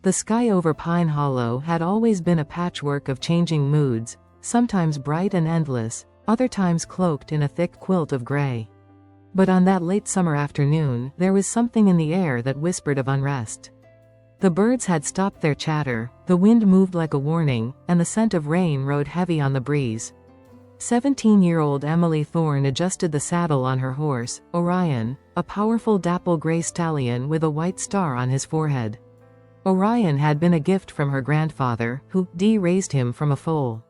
The sky over Pine Hollow had always been a patchwork of changing moods, sometimes bright and endless, other times cloaked in a thick quilt of gray. But on that late summer afternoon, there was something in the air that whispered of unrest. The birds had stopped their chatter, the wind moved like a warning, and the scent of rain rode heavy on the breeze. 17-year-old Emily Thorne adjusted the saddle on her horse, Orion, a powerful dapple gray stallion with a white star on his forehead. Orion had been a gift from her grandfather, who raised him from a foal.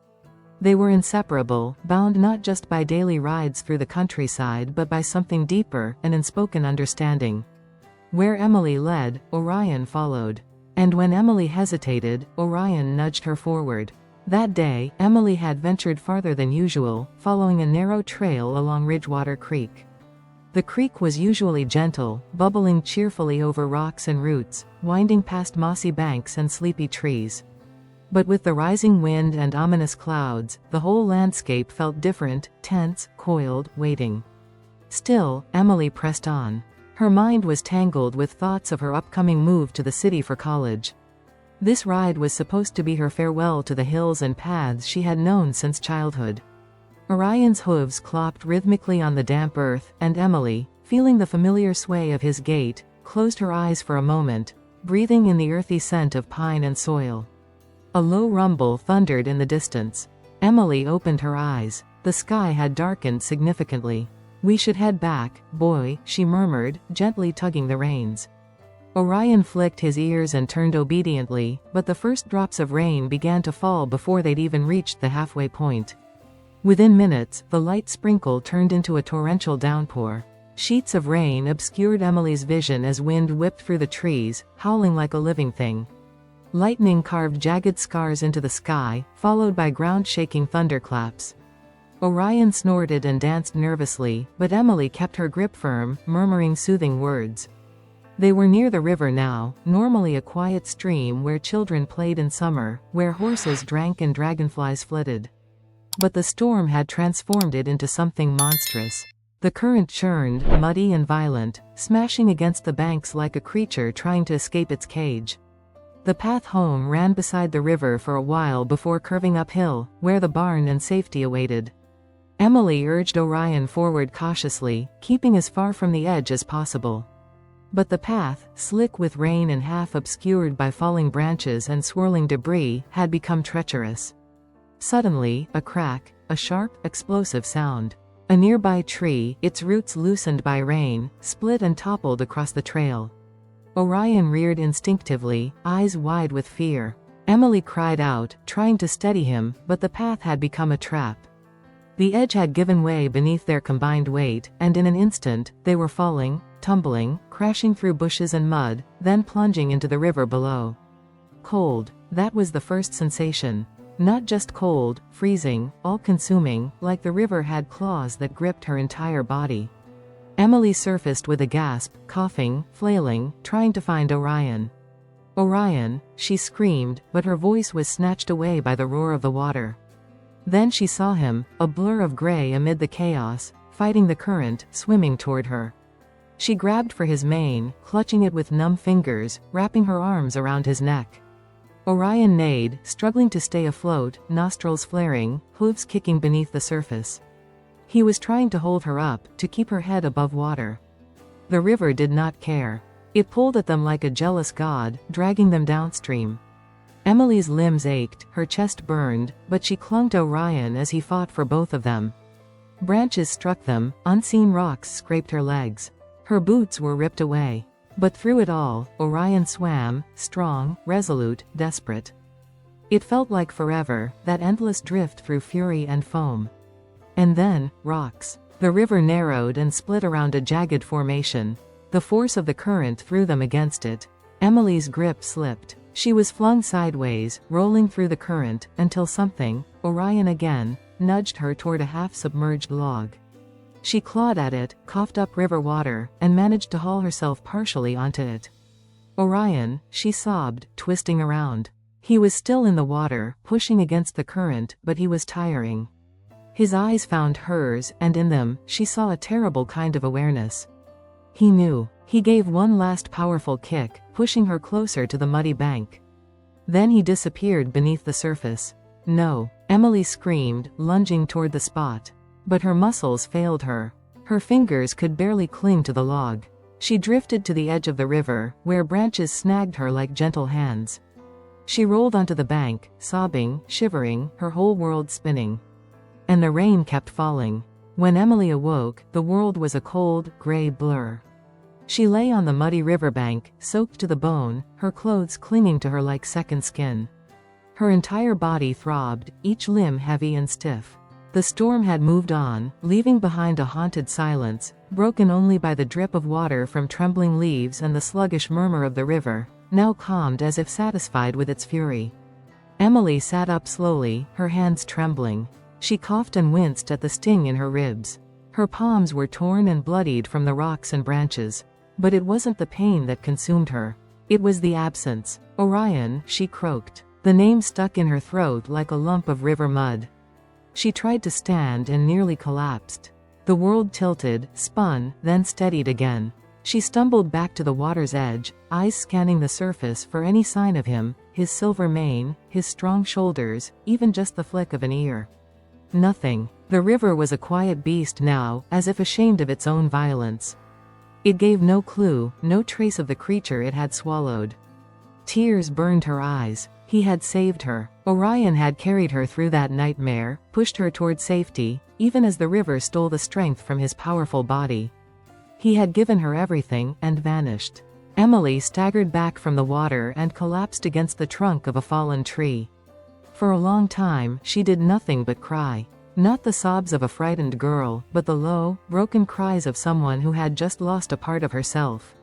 They were inseparable, bound not just by daily rides through the countryside but by something deeper, an unspoken understanding. Where Emily led, Orion followed. And when Emily hesitated, Orion nudged her forward. That day, Emily had ventured farther than usual, following a narrow trail along Ridgewater Creek. The creek was usually gentle, bubbling cheerfully over rocks and roots, winding past mossy banks and sleepy trees. But with the rising wind and ominous clouds, the whole landscape felt different, tense, coiled, waiting. Still, Emily pressed on. Her mind was tangled with thoughts of her upcoming move to the city for college. This ride was supposed to be her farewell to the hills and paths she had known since childhood. Orion's hooves clopped rhythmically on the damp earth, and Emily, feeling the familiar sway of his gait, closed her eyes for a moment, breathing in the earthy scent of pine and soil. A low rumble thundered in the distance. Emily opened her eyes. The sky had darkened significantly. "We should head back, boy," she murmured, gently tugging the reins. Orion flicked his ears and turned obediently, but the first drops of rain began to fall before they'd even reached the halfway point. Within minutes, the light sprinkle turned into a torrential downpour. Sheets of rain obscured Emily's vision as wind whipped through the trees, howling like a living thing. Lightning carved jagged scars into the sky, followed by ground-shaking thunderclaps. Orion snorted and danced nervously, but Emily kept her grip firm, murmuring soothing words. They were near the river now, normally a quiet stream where children played in summer, where horses drank and dragonflies flitted. But the storm had transformed it into something monstrous. The current churned, muddy and violent, smashing against the banks like a creature trying to escape its cage. The path home ran beside the river for a while before curving uphill, where the barn and safety awaited. Emily urged Orion forward cautiously, keeping as far from the edge as possible. But the path, slick with rain and half obscured by falling branches and swirling debris, had become treacherous. Suddenly, a crack, a sharp, explosive sound. A nearby tree, its roots loosened by rain, split and toppled across the trail. Orion reared instinctively, eyes wide with fear. Emily cried out, trying to steady him, but the path had become a trap. The edge had given way beneath their combined weight, and in an instant, they were falling, tumbling, crashing through bushes and mud, then plunging into the river below. Cold. That was the first sensation. Not just cold, freezing, all-consuming, like the river had claws that gripped her entire body. Emily surfaced with a gasp, coughing, flailing, trying to find Orion. "Orion," she screamed, but her voice was snatched away by the roar of the water. Then she saw him, a blur of gray amid the chaos, fighting the current, swimming toward her. She grabbed for his mane, clutching it with numb fingers, wrapping her arms around his neck. Orion neighed, struggling to stay afloat, nostrils flaring, hooves kicking beneath the surface. He was trying to hold her up, to keep her head above water. The river did not care. It pulled at them like a jealous god, dragging them downstream. Emily's limbs ached, her chest burned, but she clung to Orion as he fought for both of them. Branches struck them, unseen rocks scraped her legs. Her boots were ripped away. But through it all, Orion swam, strong, resolute, desperate. It felt like forever, that endless drift through fury and foam. And then, rocks. The river narrowed and split around a jagged formation. The force of the current threw them against it. Emily's grip slipped. She was flung sideways, rolling through the current, until something, Orion again, nudged her toward a half-submerged log. She clawed at it, coughed up river water, and managed to haul herself partially onto it. "Orion," she sobbed, twisting around. He was still in the water, pushing against the current, but he was tiring. His eyes found hers, and in them, she saw a terrible kind of awareness. He knew. He gave one last powerful kick, pushing her closer to the muddy bank. Then he disappeared beneath the surface. No, Emily screamed, lunging toward the spot. But her muscles failed her. Her fingers could barely cling to the log. She drifted to the edge of the river, where branches snagged her like gentle hands. She rolled onto the bank, sobbing, shivering, her whole world spinning. And the rain kept falling. When Emily awoke, the world was a cold, gray blur. She lay on the muddy riverbank, soaked to the bone, her clothes clinging to her like second skin. Her entire body throbbed, each limb heavy and stiff. The storm had moved on, leaving behind a haunted silence, broken only by the drip of water from trembling leaves and the sluggish murmur of the river, now calmed as if satisfied with its fury. Emily sat up slowly, her hands trembling. She coughed and winced at the sting in her ribs. Her palms were torn and bloodied from the rocks and branches. But it wasn't the pain that consumed her. It was the absence. Orion, she croaked. The name stuck in her throat like a lump of river mud. She tried to stand and nearly collapsed. The world tilted, spun, then steadied again. She stumbled back to the water's edge, eyes scanning the surface for any sign of him, his silver mane, his strong shoulders, even just the flick of an ear. Nothing. The river was a quiet beast now, as if ashamed of its own violence. It gave no clue, no trace of the creature it had swallowed. Tears burned her eyes. He had saved her. Orion had carried her through that nightmare, pushed her toward safety, even as the river stole the strength from his powerful body. He had given her everything, and vanished. Emily staggered back from the water and collapsed against the trunk of a fallen tree. For a long time, she did nothing but cry. Not the sobs of a frightened girl, but the low, broken cries of someone who had just lost a part of herself.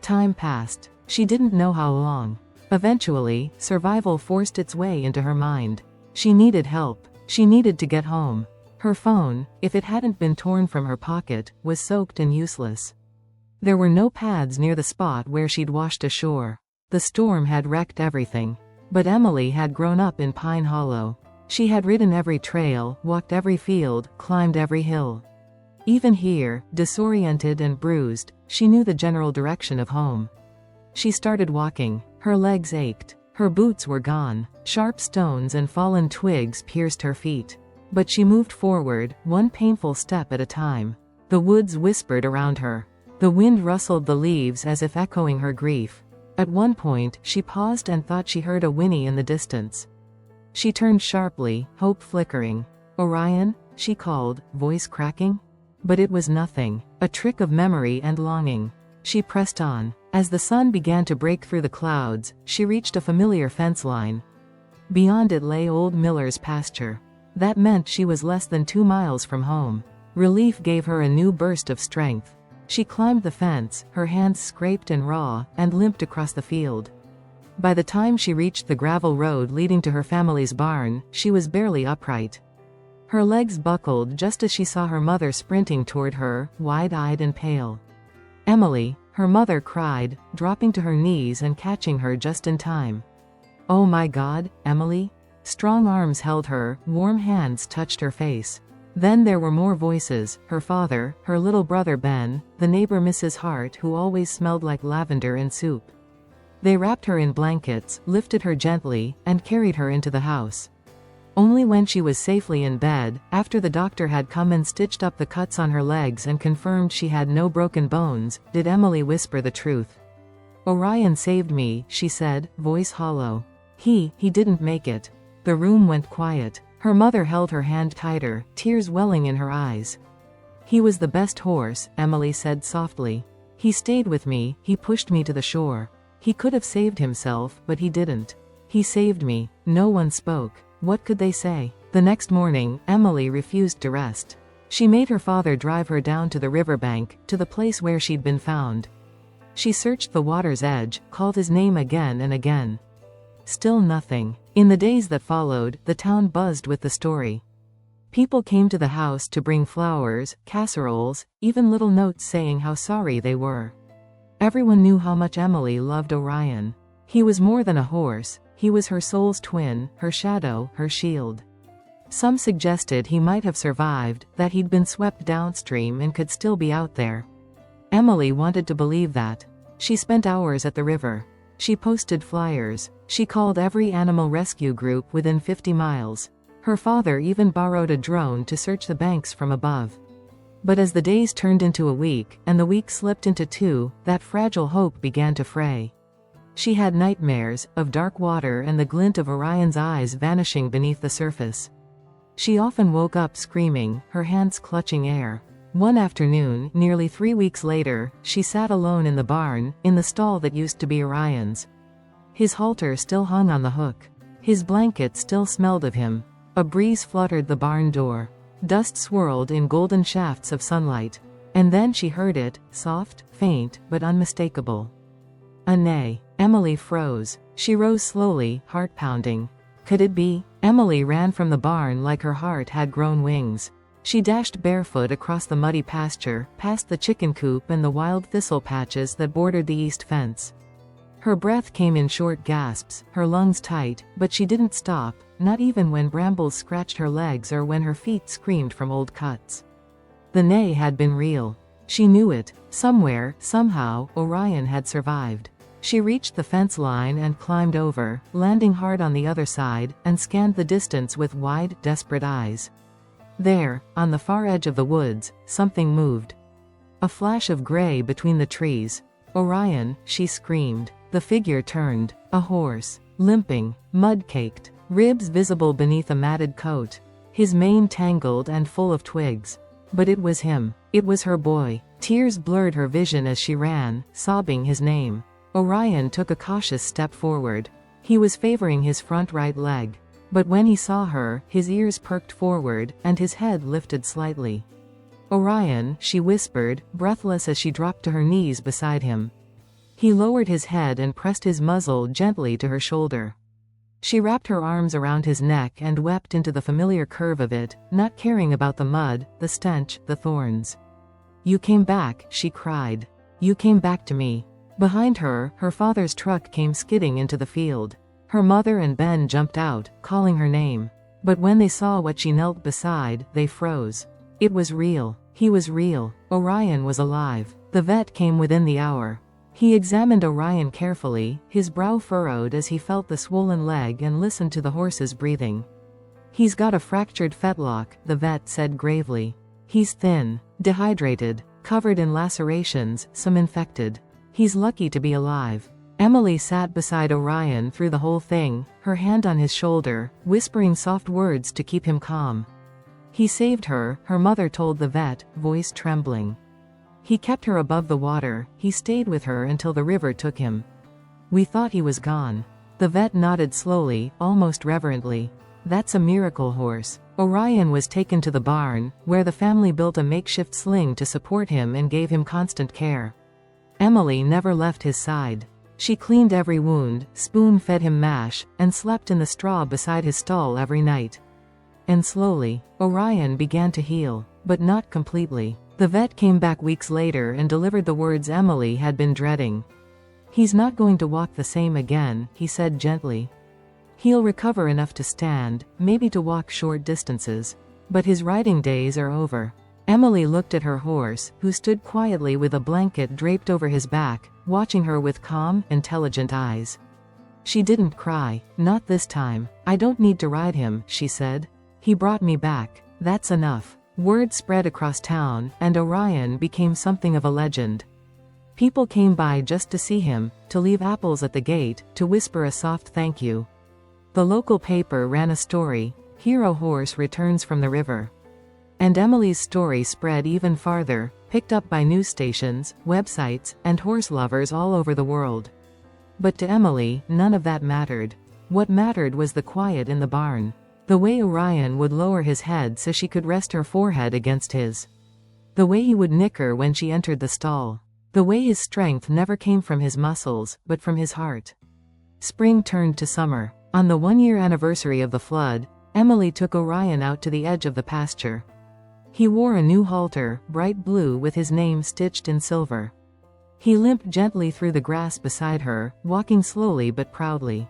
Time passed. She didn't know how long. Eventually, survival forced its way into her mind. She needed help. She needed to get home. Her phone, if it hadn't been torn from her pocket, was soaked and useless. There were no paths near the spot where she'd washed ashore. The storm had wrecked everything. But Emily had grown up in Pine Hollow. She had ridden every trail, walked every field, climbed every hill. Even here, disoriented and bruised, she knew the general direction of home. She started walking. Her legs ached. Her boots were gone. Sharp stones and fallen twigs pierced her feet. But she moved forward, one painful step at a time. The woods whispered around her. The wind rustled the leaves as if echoing her grief. At one point, she paused and thought she heard a whinny in the distance. She turned sharply, hope flickering. "Orion?" she called, voice cracking. But it was nothing. A trick of memory and longing. She pressed on. As the sun began to break through the clouds, she reached a familiar fence line. Beyond it lay old Miller's pasture. That meant she was less than 2 miles from home. Relief gave her a new burst of strength. She climbed the fence, her hands scraped and raw, and limped across the field. By the time she reached the gravel road leading to her family's barn, she was barely upright. Her legs buckled just as she saw her mother sprinting toward her, wide-eyed and pale. "Emily," her mother cried, dropping to her knees and catching her just in time. "Oh my God, Emily?" Strong arms held her, warm hands touched her face. Then there were more voices, her father, her little brother Ben, the neighbor Mrs. Hart who always smelled like lavender and soup. They wrapped her in blankets, lifted her gently, and carried her into the house. Only when she was safely in bed, after the doctor had come and stitched up the cuts on her legs and confirmed she had no broken bones, did Emily whisper the truth. "Orion saved me," she said, voice hollow. He didn't make it." The room went quiet. Her mother held her hand tighter, tears welling in her eyes. "He was the best horse," Emily said softly. "He stayed with me, he pushed me to the shore. He could have saved himself, but he didn't. He saved me." No one spoke. What could they say? The next morning, Emily refused to rest. She made her father drive her down to the riverbank, to the place where she'd been found. She searched the water's edge, called his name again and again. Still nothing. In the days that followed, the town buzzed with the story. People came to the house to bring flowers, casseroles, even little notes saying how sorry they were. Everyone knew how much Emily loved Orion. He was more than a horse. He was her soul's twin, her shadow, her shield. Some suggested he might have survived, that he'd been swept downstream and could still be out there. Emily wanted to believe that. She spent hours at the river. She posted flyers. She called every animal rescue group within 50 miles. Her father even borrowed a drone to search the banks from above. But as the days turned into a week, and the week slipped into 2, that fragile hope began to fray. She had nightmares of dark water and the glint of Orion's eyes vanishing beneath the surface. She often woke up screaming, her hands clutching air. One afternoon, nearly 3 weeks later, she sat alone in the barn, in the stall that used to be Orion's. His halter still hung on the hook. His blanket still smelled of him. A breeze fluttered the barn door. Dust swirled in golden shafts of sunlight. And then she heard it, soft, faint, but unmistakable. A neigh. Emily froze. She rose slowly, heart pounding. Could it be? Emily ran from the barn like her heart had grown wings. She dashed barefoot across the muddy pasture, past the chicken coop and the wild thistle patches that bordered the east fence. Her breath came in short gasps, her lungs tight, but she didn't stop, not even when brambles scratched her legs or when her feet screamed from old cuts. The neigh had been real. She knew it. Somewhere, somehow, Orion had survived. She reached the fence line and climbed over, landing hard on the other side, and scanned the distance with wide, desperate eyes. There, on the far edge of the woods, something moved. A flash of gray between the trees. Orion, she screamed. The figure turned. A horse. Limping. Mud-caked. Ribs visible beneath a matted coat. His mane tangled and full of twigs. But it was him. It was her boy. Tears blurred her vision as she ran, sobbing his name. Orion took a cautious step forward. He was favoring his front right leg. But when he saw her, his ears perked forward, and his head lifted slightly. Orion, she whispered, breathless as she dropped to her knees beside him. He lowered his head and pressed his muzzle gently to her shoulder. She wrapped her arms around his neck and wept into the familiar curve of it, not caring about the mud, the stench, the thorns. "You came back," she cried. "You came back to me." Behind her, her father's truck came skidding into the field. Her mother and Ben jumped out, calling her name. But when they saw what she knelt beside, they froze. It was real. He was real. Orion was alive. The vet came within the hour. He examined Orion carefully, his brow furrowed as he felt the swollen leg and listened to the horse's breathing. "He's got a fractured fetlock," the vet said gravely. "He's thin, dehydrated, covered in lacerations, some infected. He's lucky to be alive." Emily sat beside Orion through the whole thing, her hand on his shoulder, whispering soft words to keep him calm. "He saved her," her mother told the vet, voice trembling. "He kept her above the water, he stayed with her until the river took him. We thought he was gone." The vet nodded slowly, almost reverently. "That's a miracle horse." Orion was taken to the barn, where the family built a makeshift sling to support him and gave him constant care. Emily never left his side. She cleaned every wound, spoon-fed him mash, and slept in the straw beside his stall every night. And slowly, Orion began to heal, but not completely. The vet came back weeks later and delivered the words Emily had been dreading. "He's not going to walk the same again," he said gently. "He'll recover enough to stand, maybe to walk short distances. But his riding days are over." Emily looked at her horse, who stood quietly with a blanket draped over his back, watching her with calm, intelligent eyes. She didn't cry. "Not this time. I don't need to ride him," she said. "He brought me back. That's enough." Word spread across town, and Orion became something of a legend. People came by just to see him, to leave apples at the gate, to whisper a soft thank you. The local paper ran a story, "Hero Horse Returns from the River." And Emily's story spread even farther, picked up by news stations, websites, and horse lovers all over the world. But to Emily, none of that mattered. What mattered was the quiet in the barn. The way Orion would lower his head so she could rest her forehead against his. The way he would nick her when she entered the stall. The way his strength never came from his muscles, but from his heart. Spring turned to summer. On the 1-year anniversary of the flood, Emily took Orion out to the edge of the pasture. He wore a new halter, bright blue with his name stitched in silver. He limped gently through the grass beside her, walking slowly but proudly.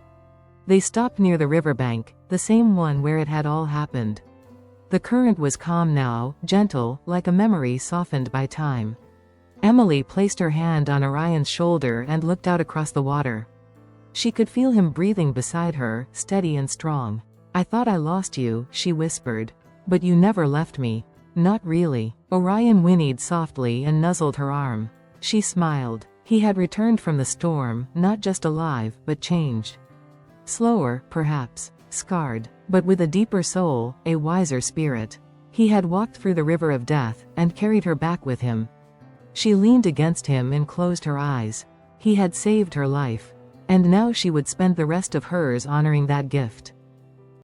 They stopped near the riverbank, the same one where it had all happened. The current was calm now, gentle, like a memory softened by time. Emily placed her hand on Orion's shoulder and looked out across the water. She could feel him breathing beside her, steady and strong. "I thought I lost you," she whispered. "But you never left me." "Not really." Orion whinnied softly and nuzzled her arm. She smiled. He had returned from the storm, not just alive, but changed. Slower, perhaps. Scarred. But with a deeper soul, a wiser spirit. He had walked through the river of death, and carried her back with him. She leaned against him and closed her eyes. He had saved her life. And now she would spend the rest of hers honoring that gift.